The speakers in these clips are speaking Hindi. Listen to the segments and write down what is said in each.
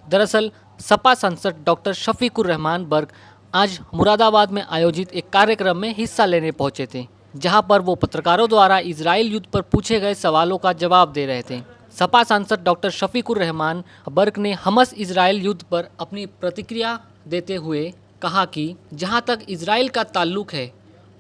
दरअसल सपा सांसद डॉक्टर शफीकुर रहमान बर्क आज मुरादाबाद में आयोजित एक कार्यक्रम में हिस्सा लेने पहुंचे थे, जहां पर वो पत्रकारों द्वारा इजराइल युद्ध पर पूछे गए सवालों का जवाब दे रहे थे। सपा सांसद डॉक्टर शफीकुर रहमान बर्क ने हमास इजराइल युद्ध पर अपनी प्रतिक्रिया देते हुए कहा कि जहां तक इजराइल का ताल्लुक है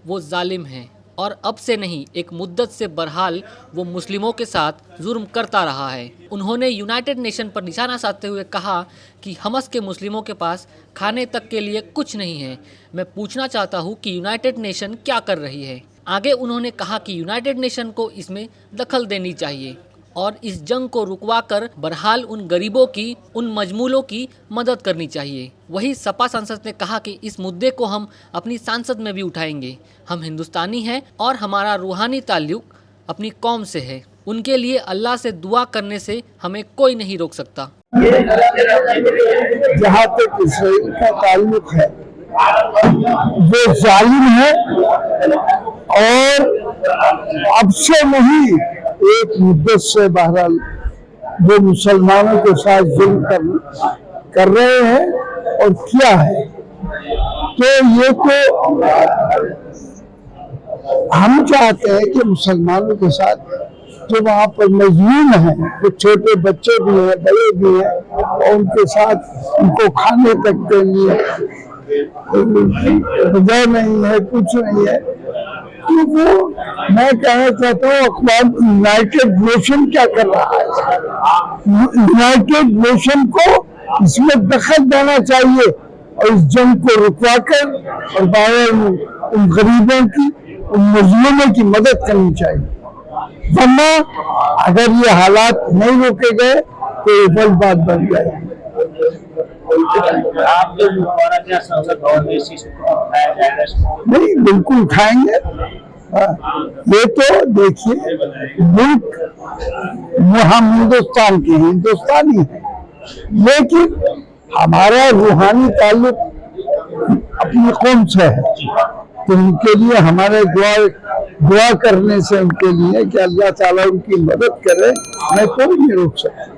वो जालिम है और अब से नहीं एक मुद्दत से बहरहाल वो मुस्लिमों के साथ जुर्म करता रहा है। उन्होंने यूनाइटेड नेशन पर निशाना साधते हुए कहा कि हमास के मुस्लिमों के पास खाने तक के लिए कुछ नहीं है। मैं पूछना चाहता हूँ कि यूनाइटेड नेशन क्या कर रही है। आगे उन्होंने कहा कि यूनाइटेड नेशन को इसमें दखल देनी चाहिए और इस जंग को रुकवाकर बहरहाल उन गरीबों की, उन मजमूलों की मदद करनी चाहिए। वही सपा सांसद ने कहा कि इस मुद्दे को हम अपनी संसद में भी उठाएंगे। हम हिंदुस्तानी हैं और हमारा रूहानी ताल्लुक अपनी कौम से है। उनके लिए अल्लाह से दुआ करने से हमें कोई नहीं रोक सकता। जहाँ तक इसराइल का ताल्लुक है वो जालिम है और अब से नहीं एक मुद्दत से बहरहाल वो मुसलमानों के साथ जुल्म कर रहे हैं और किया है। तो ये तो हम चाहते हैं कि मुसलमानों के साथ जो वहाँ पर मजलूम हैं, कुछ छोटे बच्चे भी हैं, बड़े भी हैं, और उनके साथ उनको खाने तक के लिए जगह नहीं है, कुछ नहीं है। तो वो मैं कहना चाहता हूँ अखबार यूनाइटेड नेशन क्या कर रहा है। यूनाइटेड नेशन को इसमें दखल देना चाहिए और इस जंग को रुकवाकर और बाहर उन गरीबों की, उन मजलूमों की मदद करनी चाहिए। वरना अगर ये हालात नहीं रोके गए तो ये बड़ी बात बन जाएगी। नहीं, बिल्कुल उठाएंगे। ये तो देखिए, मुल्क हम हिंदुस्तान के हिंदुस्तानी हैं, लेकिन हमारा रूहानी ताल्लुक अपनी कौम से है। तो उनके लिए हमारे दुआ करने से उनके लिए कि अल्लाह ताला उनकी मदद करे, मैं कोई नहीं रोक सकता।